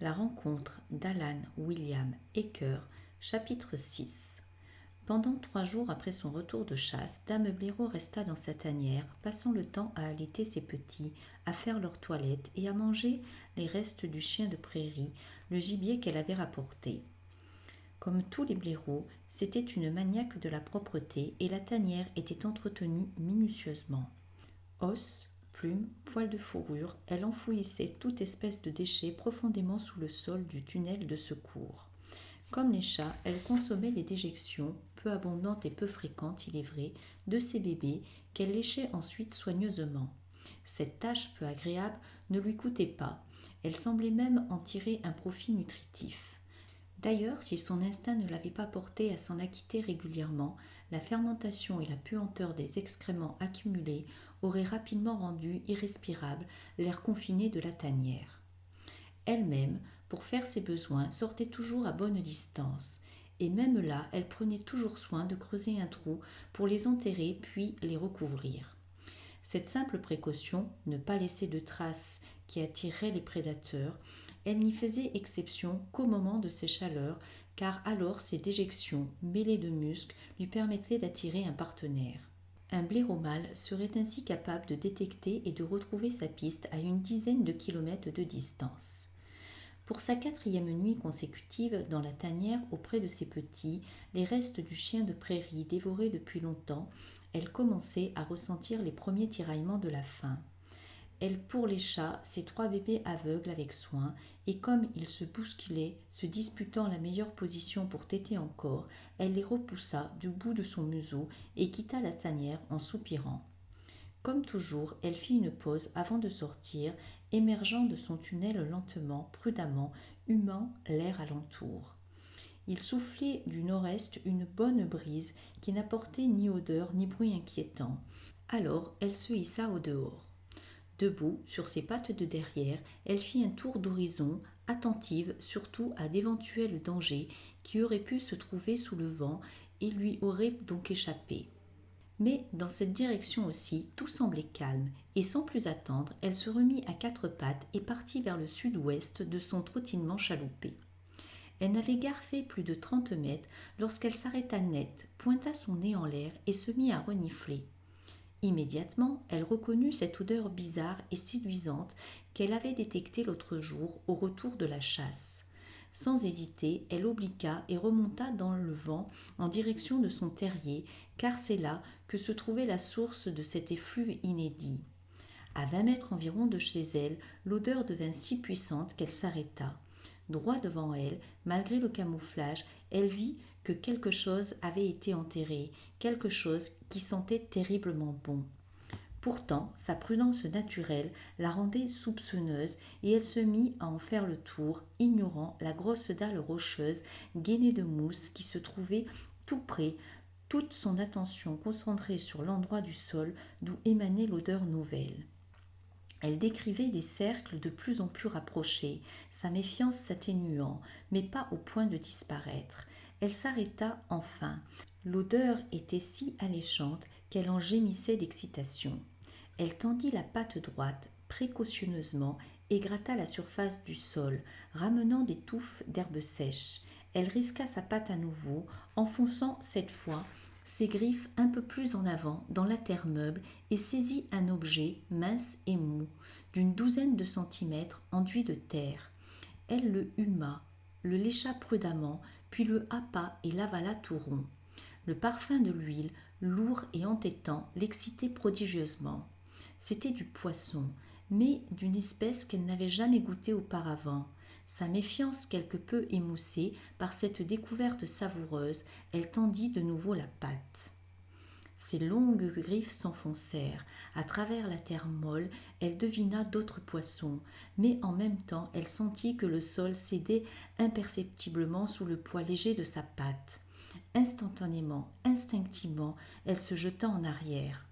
La rencontre d'Alan William Ecker, chapitre 6. Pendant 3 jours après son retour de chasse, Dame Blaireau resta dans sa tanière, passant le temps à allaiter ses petits, à faire leur toilette et à manger les restes du chien de prairie, le gibier qu'elle avait rapporté. Comme tous les blaireaux, c'était une maniaque de la propreté et la tanière était entretenue minutieusement. Os, plumes, poils de fourrure, elle enfouissait toute espèce de déchets profondément sous le sol du tunnel de secours. Comme les chats, elle consommait les déjections, peu abondantes et peu fréquentes, il est vrai, de ses bébés, qu'elle léchait ensuite soigneusement. Cette tâche peu agréable ne lui coûtait pas, elle semblait même en tirer un profit nutritif. D'ailleurs, si son instinct ne l'avait pas porté à s'en acquitter régulièrement, la fermentation et la puanteur des excréments accumulés auraient rapidement rendu irrespirable l'air confiné de la tanière. Elle-même, pour faire ses besoins, sortait toujours à bonne distance, et même là, elle prenait toujours soin de creuser un trou pour les enterrer puis les recouvrir. Cette simple précaution, ne pas laisser de traces qui attireraient les prédateurs, elle n'y faisait exception qu'au moment de ses chaleurs, car alors ses déjections, mêlées de muscles, lui permettaient d'attirer un partenaire. Un blaireau mâle serait ainsi capable de détecter et de retrouver sa piste à une dizaine de kilomètres de distance. Pour sa 4e nuit consécutive dans la tanière auprès de ses petits, les restes du chien de prairie dévoré depuis longtemps, elle commençait à ressentir les premiers tiraillements de la faim. Elle pourlécha ses 3 bébés aveugles avec soin, et comme ils se bousculaient, se disputant la meilleure position pour téter encore, elle les repoussa du bout de son museau et quitta la tanière en soupirant. Comme toujours, elle fit une pause avant de sortir, émergeant de son tunnel lentement, prudemment, humant l'air alentour. Il soufflait du nord-est une bonne brise qui n'apportait ni odeur ni bruit inquiétant. Alors elle se hissa au dehors. Debout, sur ses pattes de derrière, elle fit un tour d'horizon, attentive surtout à d'éventuels dangers qui auraient pu se trouver sous le vent et lui auraient donc échappé. Mais dans cette direction aussi, tout semblait calme, et sans plus attendre, elle se remit à 4 pattes et partit vers le sud-ouest de son trottinement chaloupé. Elle n'avait guère fait plus de 30 mètres lorsqu'elle s'arrêta net, pointa son nez en l'air et se mit à renifler. Immédiatement, elle reconnut cette odeur bizarre et séduisante qu'elle avait détectée l'autre jour au retour de la chasse. Sans hésiter, elle obliqua et remonta dans le vent en direction de son terrier, car c'est là que se trouvait la source de cet effluve inédit. À 20 mètres environ de chez elle, l'odeur devint si puissante qu'elle s'arrêta. Droit devant elle, malgré le camouflage, elle vit que quelque chose avait été enterré, quelque chose qui sentait terriblement bon. Pourtant, sa prudence naturelle la rendait soupçonneuse et elle se mit à en faire le tour, ignorant la grosse dalle rocheuse gainée de mousse qui se trouvait tout près, toute son attention concentrée sur l'endroit du sol d'où émanait l'odeur nouvelle. Elle décrivait des cercles de plus en plus rapprochés, sa méfiance s'atténuant, mais pas au point de disparaître. Elle s'arrêta enfin. L'odeur était si alléchante qu'elle en gémissait d'excitation. Elle tendit la patte droite précautionneusement et gratta la surface du sol, ramenant des touffes d'herbes sèches. Elle risqua sa patte à nouveau, enfonçant cette fois ses griffes un peu plus en avant dans la terre meuble et saisit un objet mince et mou, d'une douzaine de centimètres enduit de terre. Elle le huma, le lécha prudemment, puis le happa et l'avala tout rond. Le parfum de l'huile, lourd et entêtant, l'excitait prodigieusement. C'était du poisson, mais d'une espèce qu'elle n'avait jamais goûtée auparavant. Sa méfiance quelque peu émoussée par cette découverte savoureuse, elle tendit de nouveau la patte. Ses longues griffes s'enfoncèrent. À travers la terre molle, elle devina d'autres poissons, mais en même temps elle sentit que le sol cédait imperceptiblement sous le poids léger de sa patte. Instantanément, instinctivement, elle se jeta en arrière.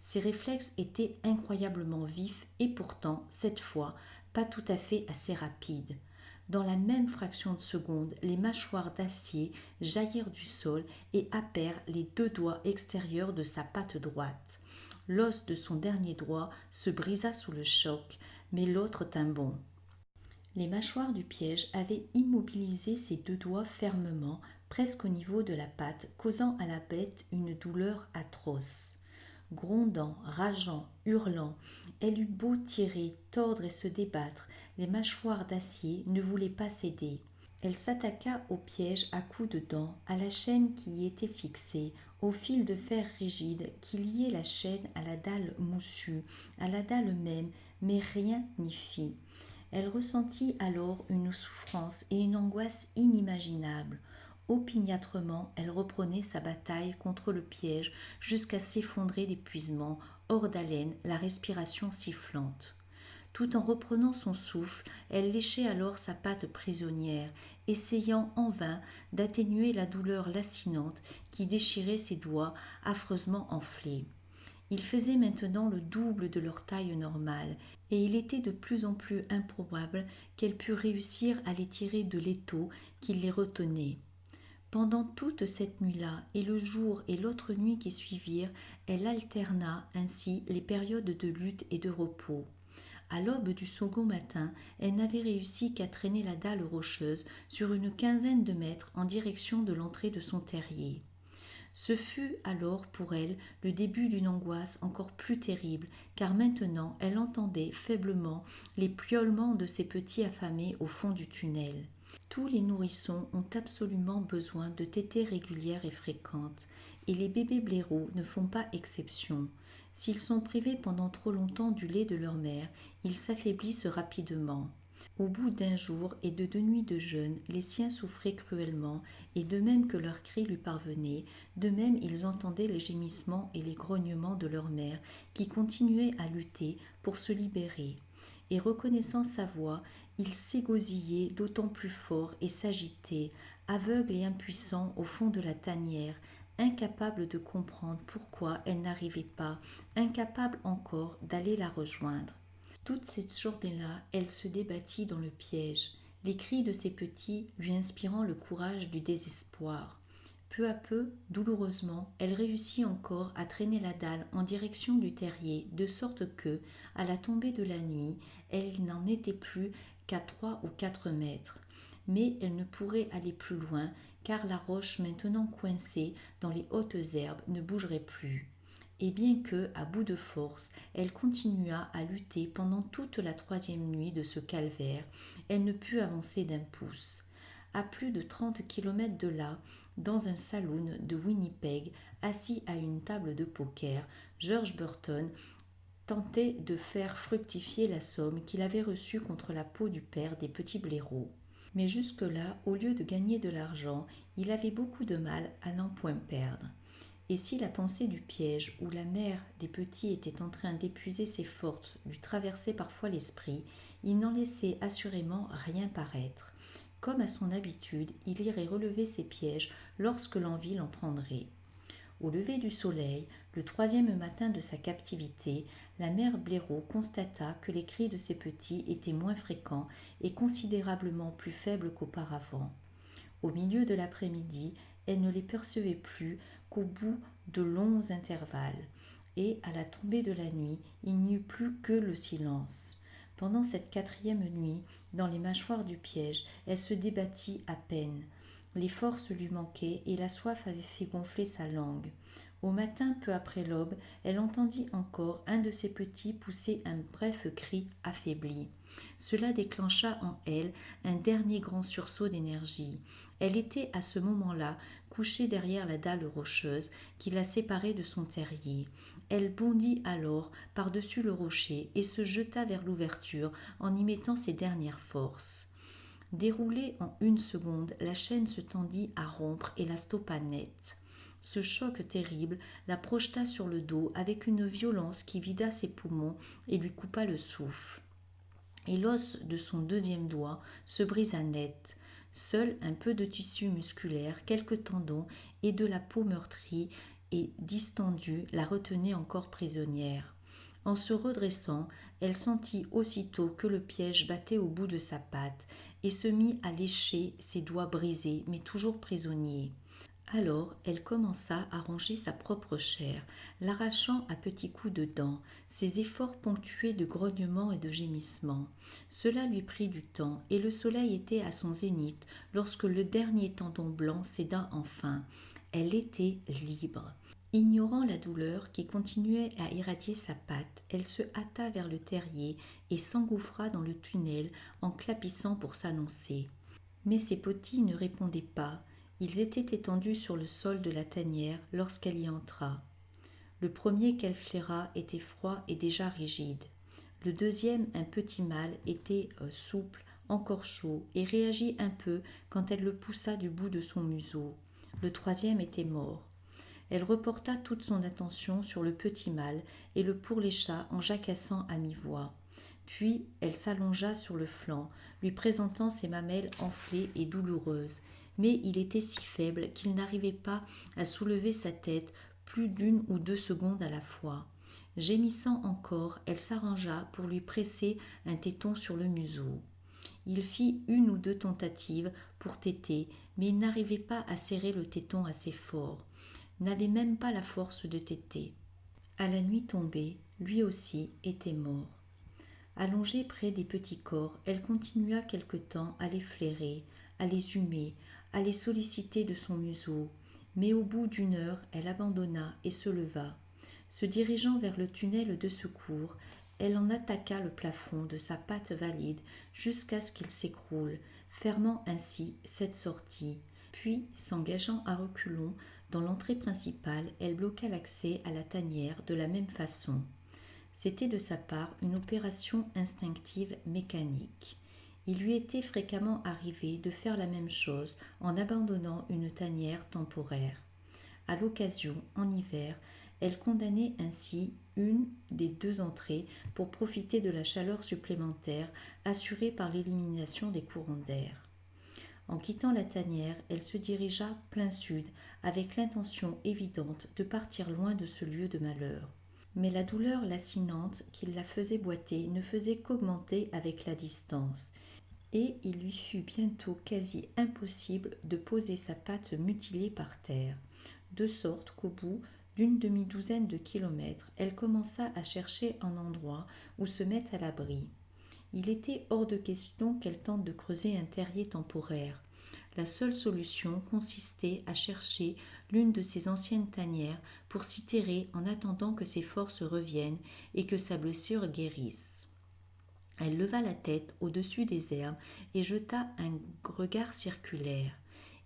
Ses réflexes étaient incroyablement vifs et pourtant, cette fois, pas tout à fait assez rapides. Dans la même fraction de seconde, les mâchoires d'acier jaillirent du sol et happèrent les 2 doigts extérieurs de sa patte droite. L'os de son dernier doigt se brisa sous le choc, mais l'autre tint bon. Les mâchoires du piège avaient immobilisé ses deux doigts fermement, presque au niveau de la patte, causant à la bête une douleur atroce. Grondant, rageant, hurlant, elle eut beau tirer, tordre et se débattre, les mâchoires d'acier ne voulaient pas céder. Elle s'attaqua au piège à coups de dents, à la chaîne qui y était fixée, au fil de fer rigide qui liait la chaîne à la dalle moussue, à la dalle même, mais rien n'y fit. Elle ressentit alors une souffrance et une angoisse inimaginables. Opiniâtrement, elle reprenait sa bataille contre le piège jusqu'à s'effondrer d'épuisement, hors d'haleine, la respiration sifflante. Tout en reprenant son souffle, elle léchait alors sa patte prisonnière, essayant en vain d'atténuer la douleur lancinante qui déchirait ses doigts affreusement enflés. Ils faisaient maintenant le double de leur taille normale, et il était de plus en plus improbable qu'elle pût réussir à les tirer de l'étau qui les retenait. Pendant toute cette nuit-là, et le jour et l'autre nuit qui suivirent, elle alterna ainsi les périodes de lutte et de repos. À l'aube du second matin, elle n'avait réussi qu'à traîner la dalle rocheuse sur une quinzaine de mètres en direction de l'entrée de son terrier. Ce fut alors pour elle le début d'une angoisse encore plus terrible, car maintenant elle entendait faiblement les piaulements de ses petits affamés au fond du tunnel. Tous les nourrissons ont absolument besoin de tétées régulières et fréquentes, et les bébés blaireaux ne font pas exception. S'ils sont privés pendant trop longtemps du lait de leur mère, ils s'affaiblissent rapidement. Au bout d'un jour et de 2 nuits de jeûne, les siens souffraient cruellement, et de même que leurs cris lui parvenaient, de même ils entendaient les gémissements et les grognements de leur mère, qui continuait à lutter pour se libérer. Et reconnaissant sa voix, ils s'égosillaient d'autant plus fort et s'agitaient, aveugles et impuissants au fond de la tanière, incapables de comprendre pourquoi elle n'arrivait pas, incapables encore d'aller la rejoindre. Toute cette journée-là, elle se débattit dans le piège, les cris de ses petits lui inspirant le courage du désespoir. Peu à peu, douloureusement, elle réussit encore à traîner la dalle en direction du terrier, de sorte que, à la tombée de la nuit, elle n'en était plus qu'à 3 ou 4 mètres. Mais elle ne pourrait aller plus loin, car la roche maintenant coincée dans les hautes herbes ne bougerait plus. Et bien que, à bout de force, elle continua à lutter pendant toute la 3e nuit de ce calvaire, elle ne put avancer d'un pouce. À plus de 30 kilomètres de là, dans un saloon de Winnipeg, assis à une table de poker, George Burton tentait de faire fructifier la somme qu'il avait reçue contre la peau du père des petits blaireaux. Mais jusque-là, au lieu de gagner de l'argent, il avait beaucoup de mal à n'en point perdre. Et si la pensée du piège où la mère des petits était en train d'épuiser ses forces lui traversait parfois l'esprit, il n'en laissait assurément rien paraître. Comme à son habitude, il irait relever ses pièges lorsque l'envie l'en prendrait. Au lever du soleil, le 3e matin de sa captivité, la mère blaireau constata que les cris de ses petits étaient moins fréquents et considérablement plus faibles qu'auparavant. Au milieu de l'après-midi, elle ne les percevait plus qu'au bout de longs intervalles, et à la tombée de la nuit, il n'y eut plus que le silence. Pendant cette 4e nuit, dans les mâchoires du piège, elle se débattit à peine. Les forces lui manquaient et la soif avait fait gonfler sa langue. Au matin, peu après l'aube, elle entendit encore un de ses petits pousser un bref cri affaibli. Cela déclencha en elle un dernier grand sursaut d'énergie. Elle était à ce moment-là couchée derrière la dalle rocheuse qui la séparait de son terrier. Elle bondit alors par-dessus le rocher et se jeta vers l'ouverture en y mettant ses dernières forces. Déroulée en 1 seconde, la chaîne se tendit à rompre et la stoppa net. Ce choc terrible la projeta sur le dos avec une violence qui vida ses poumons et lui coupa le souffle. Et l'os de son 2e doigt se brisa net. Seul un peu de tissu musculaire, quelques tendons et de la peau meurtrie et distendue la retenaient encore prisonnière. En se redressant, elle sentit aussitôt que le piège battait au bout de sa patte et se mit à lécher ses doigts brisés mais toujours prisonniers. Alors elle commença à ronger sa propre chair, l'arrachant à petits coups de dents, ses efforts ponctués de grognements et de gémissements. Cela lui prit du temps, et le soleil était à son zénith lorsque le dernier tendon blanc céda enfin. Elle était libre. Ignorant la douleur qui continuait à irradier sa patte, elle se hâta vers le terrier et s'engouffra dans le tunnel en clapissant pour s'annoncer. Mais ses petits ne répondaient pas. Ils étaient étendus sur le sol de la tanière lorsqu'elle y entra. Le premier qu'elle flaira était froid et déjà rigide. Le deuxième, un petit mâle, était souple, encore chaud, et réagit un peu quand elle le poussa du bout de son museau. Le troisième était mort. Elle reporta toute son attention sur le petit mâle et le pourlécha en jacassant à mi-voix. Puis elle s'allongea sur le flanc, lui présentant ses mamelles enflées et douloureuses. Mais il était si faible qu'il n'arrivait pas à soulever sa tête plus d'1 ou 2 secondes à la fois. Gémissant encore, elle s'arrangea pour lui presser un téton sur le museau. Il fit 1 ou 2 tentatives pour téter, mais il n'arrivait pas à serrer le téton assez fort, n'avait même pas la force de téter. À la nuit tombée, lui aussi était mort. Allongée près des petits corps, elle continua quelque temps à les flairer, à les humer, à les solliciter de son museau, mais au bout d'1 heure, elle abandonna et se leva. Se dirigeant vers le tunnel de secours, elle en attaqua le plafond de sa patte valide jusqu'à ce qu'il s'écroule, fermant ainsi cette sortie. Puis, s'engageant à reculons dans l'entrée principale, elle bloqua l'accès à la tanière de la même façon. C'était de sa part une opération instinctive mécanique. Il lui était fréquemment arrivé de faire la même chose en abandonnant une tanière temporaire. À l'occasion, en hiver, elle condamnait ainsi 1 des 2 entrées pour profiter de la chaleur supplémentaire assurée par l'élimination des courants d'air. En quittant la tanière, elle se dirigea plein sud avec l'intention évidente de partir loin de ce lieu de malheur. Mais la douleur lancinante qui la faisait boiter ne faisait qu'augmenter avec la distance, et il lui fut bientôt quasi impossible de poser sa patte mutilée par terre, de sorte qu'au bout d'1 demi-douzaine de kilomètres, elle commença à chercher un endroit où se mettre à l'abri. Il était hors de question qu'elle tente de creuser un terrier temporaire. La seule solution consistait à chercher l'une de ses anciennes tanières pour s'y terrer en attendant que ses forces reviennent et que sa blessure guérisse. Elle leva la tête au-dessus des herbes et jeta un regard circulaire.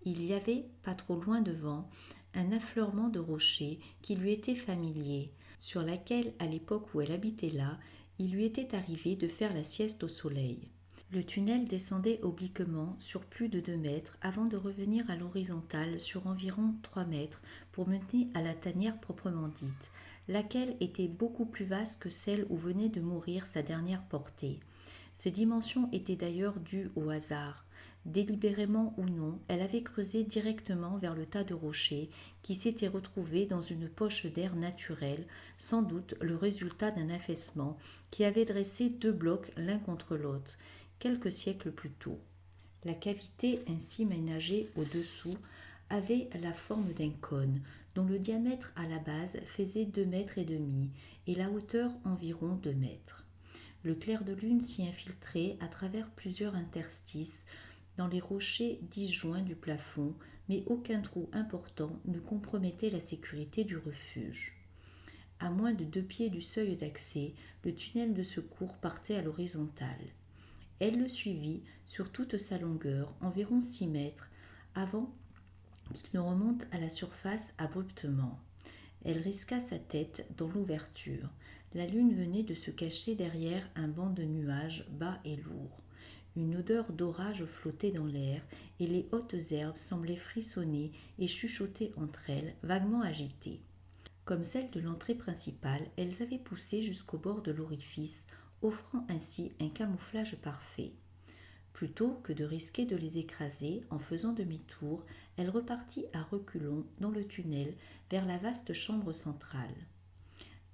Il y avait, pas trop loin devant, un affleurement de rochers qui lui était familier, sur laquelle, à l'époque où elle habitait là, il lui était arrivé de faire la sieste au soleil. Le tunnel descendait obliquement sur plus de 2 mètres avant de revenir à l'horizontale sur environ 3 mètres pour mener à la tanière proprement dite, laquelle était beaucoup plus vaste que celle où venait de mourir sa dernière portée. Ses dimensions étaient d'ailleurs dues au hasard. Délibérément ou non, elle avait creusé directement vers le tas de rochers qui s'était retrouvé dans une poche d'air naturelle, sans doute le résultat d'un affaissement qui avait dressé 2 blocs l'un contre l'autre, quelques siècles plus tôt. La cavité ainsi ménagée au-dessous avait la forme d'un cône, dont le diamètre à la base faisait 2 mètres et demi et la hauteur environ 2 mètres. Le clair de lune s'y infiltrait à travers plusieurs interstices dans les rochers disjoints du plafond, mais aucun trou important ne compromettait la sécurité du refuge. À moins de 2 pieds du seuil d'accès, le tunnel de secours partait à l'horizontale. Elle le suivit sur toute sa longueur, environ 6 mètres, avant qu'il ne remonte à la surface abruptement. Elle risqua sa tête dans l'ouverture. La lune venait de se cacher derrière un banc de nuages bas et lourds. Une odeur d'orage flottait dans l'air, et les hautes herbes semblaient frissonner et chuchoter entre elles, vaguement agitées. Comme celles de l'entrée principale, elles avaient poussé jusqu'au bord de l'orifice, offrant ainsi un camouflage parfait. Plutôt que de risquer de les écraser en faisant demi-tour, elle repartit à reculons dans le tunnel vers la vaste chambre centrale.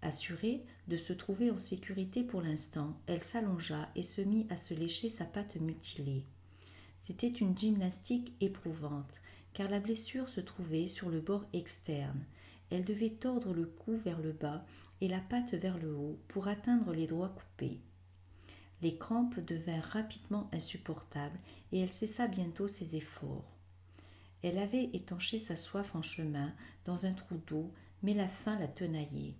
Assurée de se trouver en sécurité pour l'instant, elle s'allongea et se mit à se lécher sa patte mutilée. C'était une gymnastique éprouvante, car la blessure se trouvait sur le bord externe. Elle devait tordre le cou vers le bas et la patte vers le haut pour atteindre les doigts coupés. Les crampes devinrent rapidement insupportables et elle cessa bientôt ses efforts. Elle avait étanché sa soif en chemin dans un trou d'eau, mais la faim la tenaillait.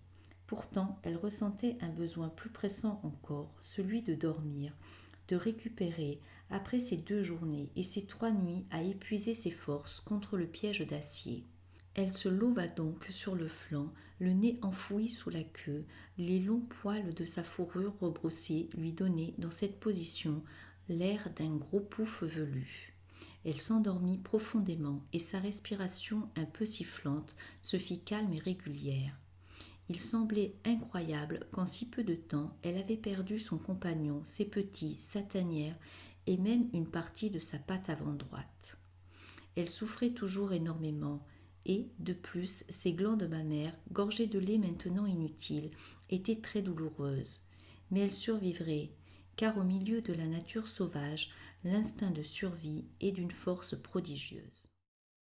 Pourtant, elle ressentait un besoin plus pressant encore, celui de dormir, de récupérer, après ces 2 journées et ces 3 nuits à épuiser ses forces contre le piège d'acier. Elle se leva donc sur le flanc, le nez enfoui sous la queue, les longs poils de sa fourrure rebroussée lui donnaient, dans cette position, l'air d'un gros pouf velu. Elle s'endormit profondément et sa respiration un peu sifflante se fit calme et régulière. Il semblait incroyable qu'en si peu de temps elle avait perdu son compagnon, ses petits, sa tanière et même une partie de sa patte avant droite. Elle souffrait toujours énormément et, de plus, ses glandes mammaires, gorgées de lait maintenant inutile, étaient très douloureuses. Mais elle survivrait, car au milieu de la nature sauvage, l'instinct de survie est d'une force prodigieuse.